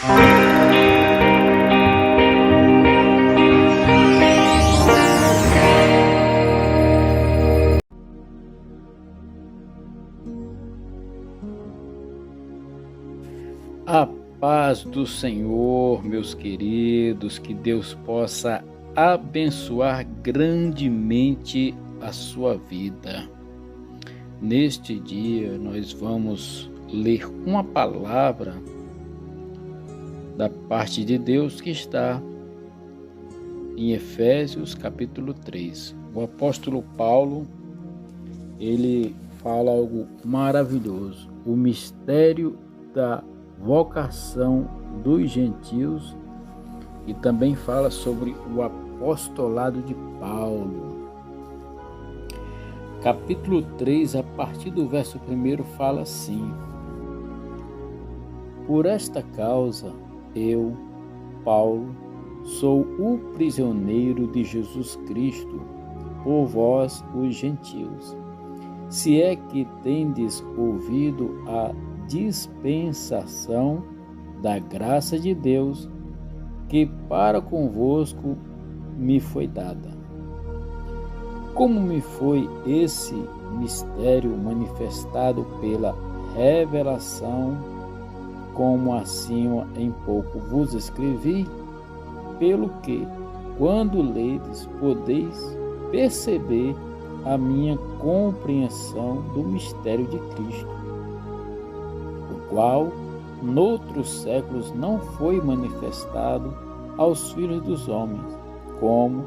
A paz do Senhor, meus queridos, que Deus possa abençoar grandemente a sua vida. Neste dia, nós vamos ler uma palavra da parte de Deus que está em Efésios capítulo 3. O apóstolo Paulo, ele fala algo maravilhoso, o mistério da vocação dos gentios, e também fala sobre o apostolado de Paulo. Capítulo 3, a partir do verso 1, fala assim: Por esta causa, eu, Paulo, sou o prisioneiro de Jesus Cristo, por vós os gentios. Se é que tendes ouvido a dispensação da graça de Deus, que para convosco me foi dada. Como me foi esse mistério manifestado pela revelação, como acima em pouco vos escrevi, pelo que, quando ledes, podeis perceber a minha compreensão do mistério de Cristo, o qual, noutros séculos, não foi manifestado aos filhos dos homens, como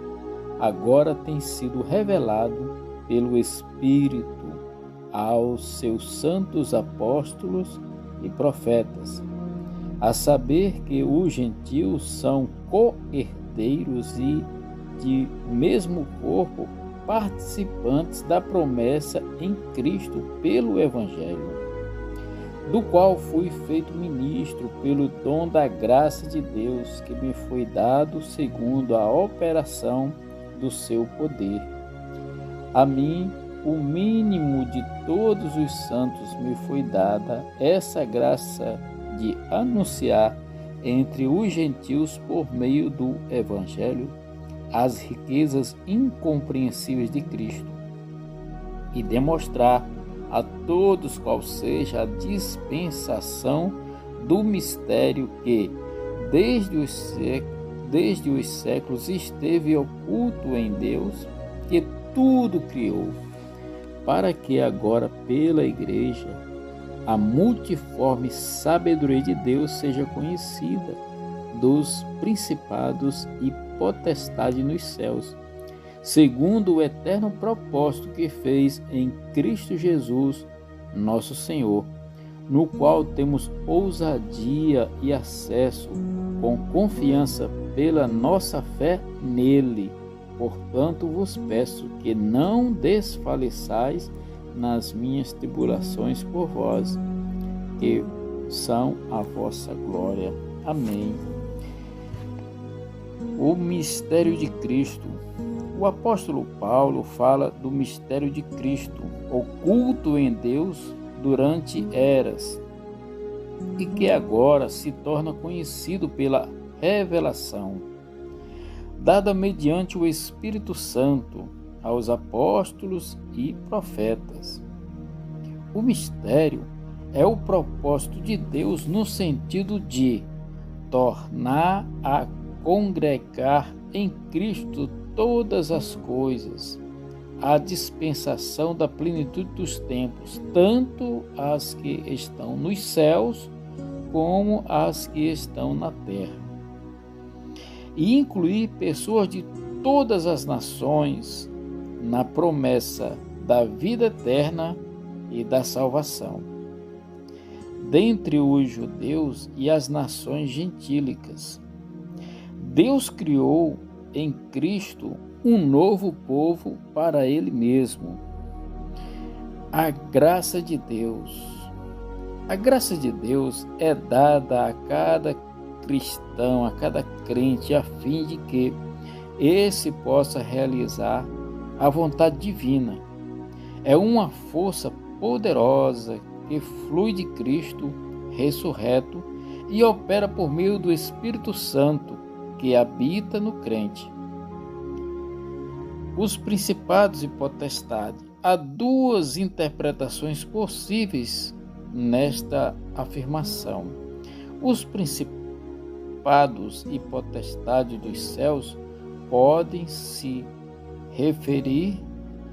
agora tem sido revelado pelo Espírito aos seus santos apóstolos e profetas, a saber que os gentios são co-herdeiros e de mesmo corpo, participantes da promessa em Cristo pelo Evangelho, do qual fui feito ministro pelo dom da graça de Deus que me foi dado segundo a operação do seu poder. A mim, o mínimo de todos os santos, me foi dada essa graça de anunciar entre os gentios por meio do Evangelho as riquezas incompreensíveis de Cristo e demonstrar a todos qual seja a dispensação do mistério que, desde os séculos, esteve oculto em Deus, que tudo criou, para que agora, pela Igreja, a multiforme sabedoria de Deus seja conhecida dos principados e potestade nos céus, segundo o eterno propósito que fez em Cristo Jesus, nosso Senhor, no qual temos ousadia e acesso com confiança pela nossa fé nele. Portanto, vos peço que não desfaleçais nas minhas tribulações por vós, que são a vossa glória. Amém. O mistério de Cristo. O apóstolo Paulo fala do mistério de Cristo, oculto em Deus durante eras, e que agora se torna conhecido pela revelação, dada mediante o Espírito Santo aos apóstolos e profetas. O mistério é o propósito de Deus no sentido de tornar a congregar em Cristo todas as coisas, a dispensação da plenitude dos tempos, tanto as que estão nos céus como as que estão na terra, e incluir pessoas de todas as nações na promessa da vida eterna e da salvação, dentre os judeus e as nações gentílicas. Deus criou em Cristo um novo povo para Ele mesmo. A graça de Deus. A graça de Deus é dada a cada cristão, a cada crente, a fim de que esse possa realizar a vontade divina. É uma força poderosa que flui de Cristo ressurreto e opera por meio do Espírito Santo que habita no crente. Os principados e potestades. Há duas interpretações possíveis nesta afirmação. Os principados e potestades dos céus podem se referir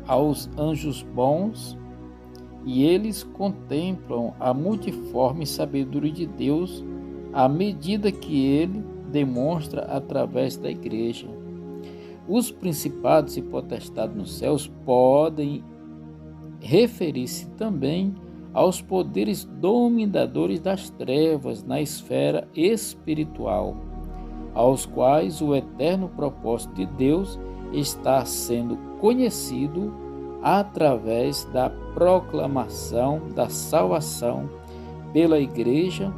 aos anjos bons, e eles contemplam a multiforme sabedoria de Deus à medida que ele demonstra através da igreja. Os principados e potestades nos céus podem referir-se também aos poderes dominadores das trevas na esfera espiritual, aos quais o eterno propósito de Deus está sendo conhecido através da proclamação da salvação pela igreja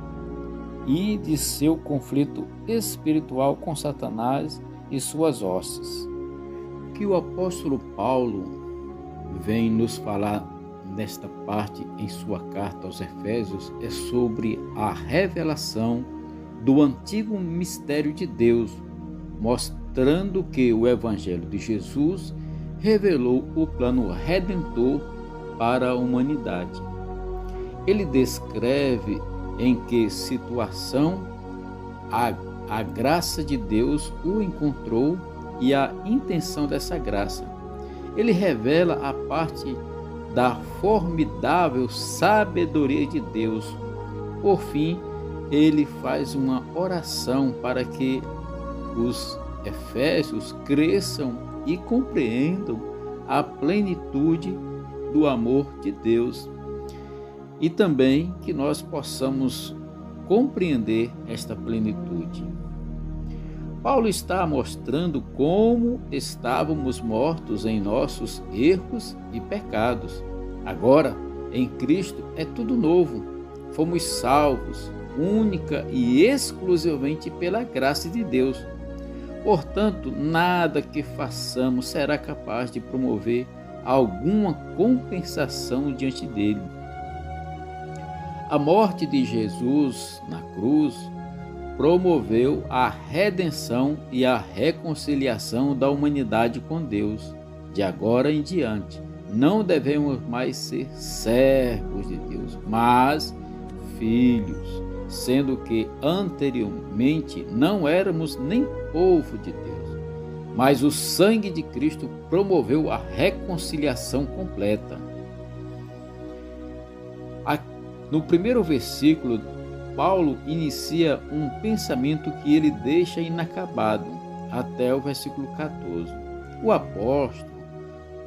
e de seu conflito espiritual com Satanás e suas hostes. O que o apóstolo Paulo vem nos falar nesta parte em sua carta aos Efésios é sobre a revelação do antigo mistério de Deus, mostrando que o Evangelho de Jesus revelou o plano redentor para a humanidade. Ele descreve em que situação a graça de Deus o encontrou e a intenção dessa graça. Ele revela a parte da formidável sabedoria de Deus. Por fim, ele faz uma oração para que os efésios cresçam e compreendam a plenitude do amor de Deus e também que nós possamos compreender esta plenitude. Paulo está mostrando como estávamos mortos em nossos erros e pecados. Agora, em Cristo, é tudo novo. Fomos salvos, única e exclusivamente pela graça de Deus. Portanto, nada que façamos será capaz de promover alguma compensação diante dele. A morte de Jesus na cruz promoveu a redenção e a reconciliação da humanidade com Deus. De agora em diante, não devemos mais ser servos de Deus, mas filhos, sendo que anteriormente não éramos nem povo de Deus. Mas o sangue de Cristo promoveu a reconciliação completa. No primeiro versículo, Paulo inicia um pensamento que ele deixa inacabado, até o versículo 14. O apóstolo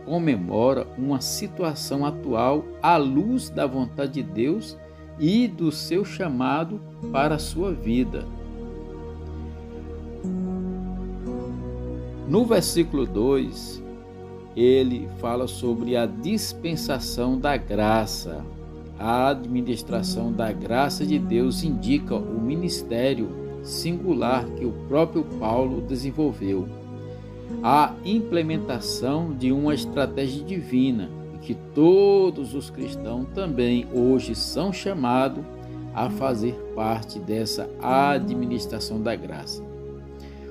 comemora uma situação atual à luz da vontade de Deus e do seu chamado para a sua vida. No versículo 2, ele fala sobre a dispensação da graça. A administração da graça de Deus indica o ministério singular que o próprio Paulo desenvolveu. A implementação de uma estratégia divina, que todos os cristãos também hoje são chamados a fazer parte dessa administração da graça.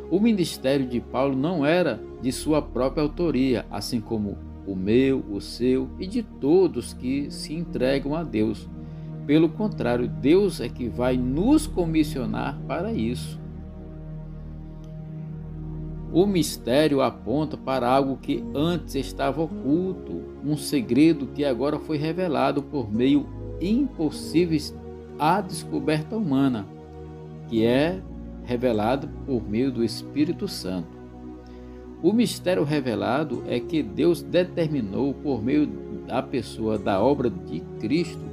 O ministério de Paulo não era de sua própria autoria, assim como o meu, o seu e de todos que se entregam a Deus. Pelo contrário, Deus é que vai nos comissionar para isso. O mistério aponta para algo que antes estava oculto, um segredo que agora foi revelado por meio impossíveis à descoberta humana, que é revelado por meio do Espírito Santo. O mistério revelado é que Deus determinou, por meio da pessoa da obra de Cristo,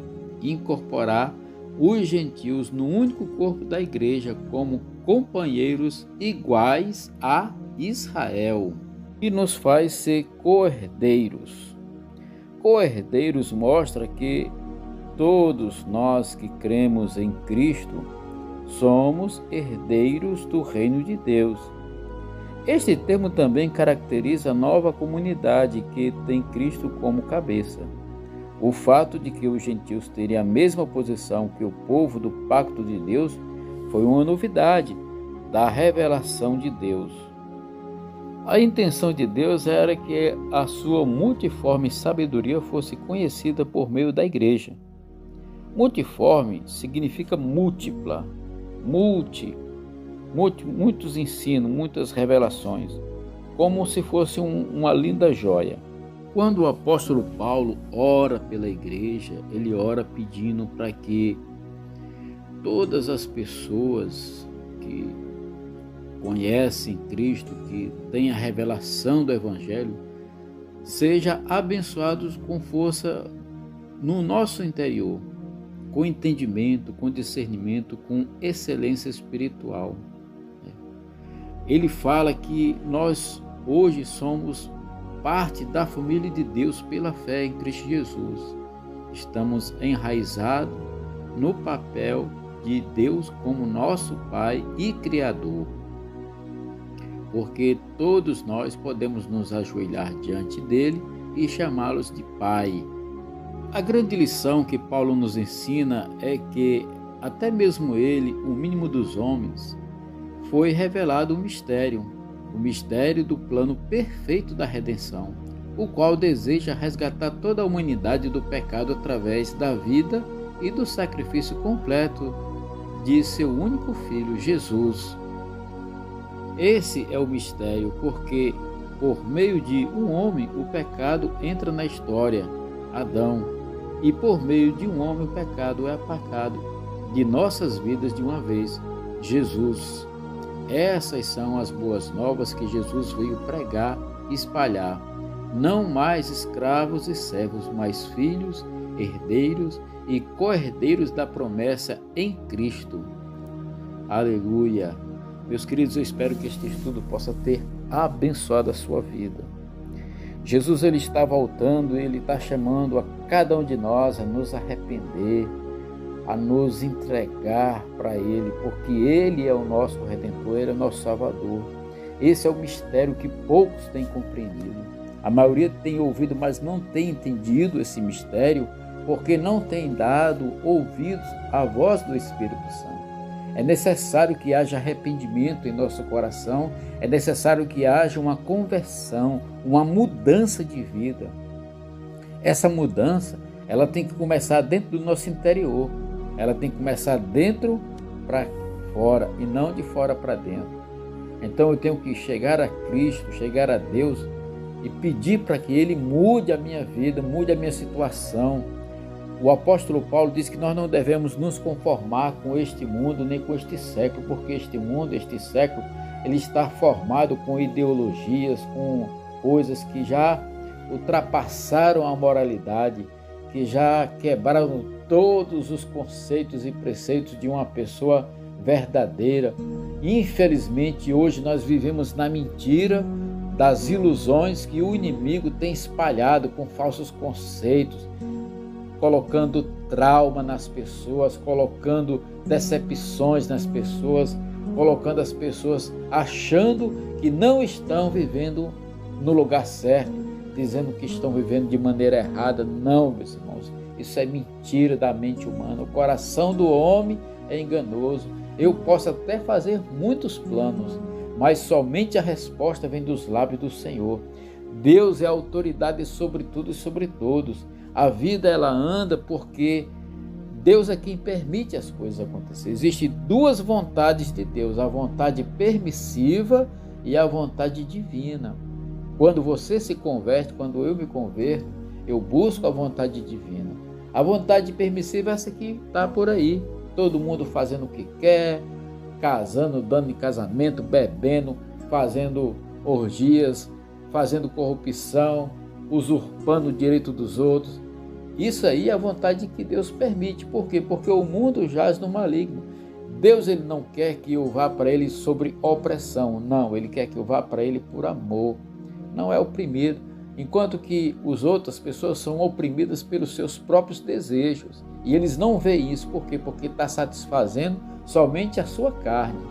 incorporar os gentios no único corpo da igreja como companheiros iguais a Israel, e nos faz ser co-herdeiros. Co-herdeiros mostra que todos nós que cremos em Cristo somos herdeiros do reino de Deus. Este termo também caracteriza a nova comunidade que tem Cristo como cabeça. O fato de que os gentios terem a mesma posição que o povo do pacto de Deus Foi uma novidade da revelação de Deus. A intenção de Deus era que a sua multiforme sabedoria fosse conhecida por meio da igreja. Multiforme significa múltipla, muitos ensinos, muitas revelações, como se fosse uma linda joia. Quando o apóstolo Paulo ora pela igreja, ele ora pedindo para que todas as pessoas que conhecem Cristo, que têm a revelação do Evangelho, sejam abençoados com força no nosso interior, com entendimento, com discernimento, com excelência espiritual. Ele fala que nós hoje somos parte da família de Deus pela fé em Cristo Jesus. Estamos enraizados no papel de Deus como nosso Pai e Criador. Porque todos nós podemos nos ajoelhar diante dele e chamá-los de Pai. A grande lição que Paulo nos ensina é que até mesmo ele, o mínimo dos homens, foi revelado o mistério do plano perfeito da redenção, o qual deseja resgatar toda a humanidade do pecado através da vida e do sacrifício completo de seu único Filho, Jesus. Esse é o mistério, porque por meio de um homem o pecado entra na história, Adão, e por meio de um homem o pecado é apagado de nossas vidas de uma vez, Jesus. Essas são as boas novas que Jesus veio pregar e espalhar. Não mais escravos e servos, mas filhos, herdeiros e co-herdeiros da promessa em Cristo. Aleluia! Meus queridos, eu espero que este estudo possa ter abençoado a sua vida. Jesus, ele está voltando, ele está chamando a cada um de nós a nos arrepender, a nos entregar para ele, porque ele é o nosso Redentor, ele é o nosso Salvador. Esse é o mistério que poucos têm compreendido. A maioria tem ouvido, mas não tem entendido esse mistério, porque não tem dado ouvidos à voz do Espírito Santo. É necessário que haja arrependimento em nosso coração, é necessário que haja uma conversão, uma mudança de vida. Essa mudança, ela tem que começar dentro do nosso interior, ela tem que começar dentro para fora e não de fora para dentro. Então eu tenho que chegar a Cristo, chegar a Deus e pedir para que Ele mude a minha vida, mude a minha situação. O apóstolo Paulo diz que nós não devemos nos conformar com este mundo nem com este século, porque este mundo, este século, ele está formado com ideologias, com coisas que já ultrapassaram a moralidade, que já quebraram todos os conceitos e preceitos de uma pessoa verdadeira. Infelizmente, hoje nós vivemos na mentira das ilusões que o inimigo tem espalhado com falsos conceitos, colocando trauma nas pessoas, colocando decepções nas pessoas, colocando as pessoas achando que não estão vivendo no lugar certo, dizendo que estão vivendo de maneira errada. Não, meus irmãos, isso é mentira da mente humana. O coração do homem é enganoso. Eu posso até fazer muitos planos, mas somente a resposta vem dos lábios do Senhor. Deus é a autoridade sobre tudo e sobre todos. A vida, ela anda porque Deus é quem permite as coisas acontecerem. Existem duas vontades de Deus, a vontade permissiva e a vontade divina. Quando você se converte, quando eu me converto, eu busco a vontade divina. A vontade permissiva é essa que está por aí, todo mundo fazendo o que quer, casando, dando em casamento, bebendo, fazendo orgias, fazendo corrupção, usurpando o direito dos outros. Isso aí é a vontade que Deus permite. Por quê? Porque o mundo jaz no maligno. Deus, ele não quer que eu vá para ele sobre opressão. Não, ele quer que eu vá para ele por amor. Não é oprimido. Enquanto que as outras pessoas são oprimidas pelos seus próprios desejos. E eles não veem isso. Por quê? Porque está satisfazendo somente a sua carne.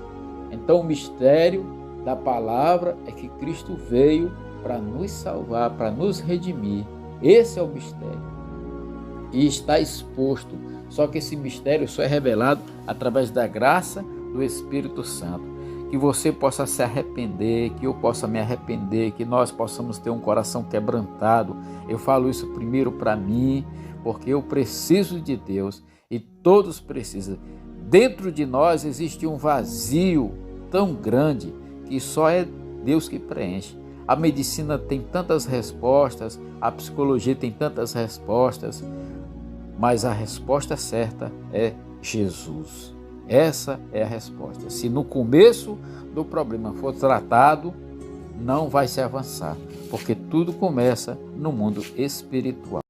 Então o mistério da palavra é que Cristo veio para nos salvar, para nos redimir. Esse é o mistério. E está exposto. Só que esse mistério só é revelado através da graça, do Espírito Santo. Que você possa se arrepender, que eu possa me arrepender, que nós possamos ter um coração quebrantado. Eu falo isso primeiro para mim, porque eu preciso de Deus e todos precisam. Dentro de nós existe um vazio tão grande que só é Deus que preenche. A medicina tem tantas respostas, a psicologia tem tantas respostas, mas a resposta certa é Jesus. Essa é a resposta. Se no começo do problema for tratado, não vai se avançar, porque tudo começa no mundo espiritual.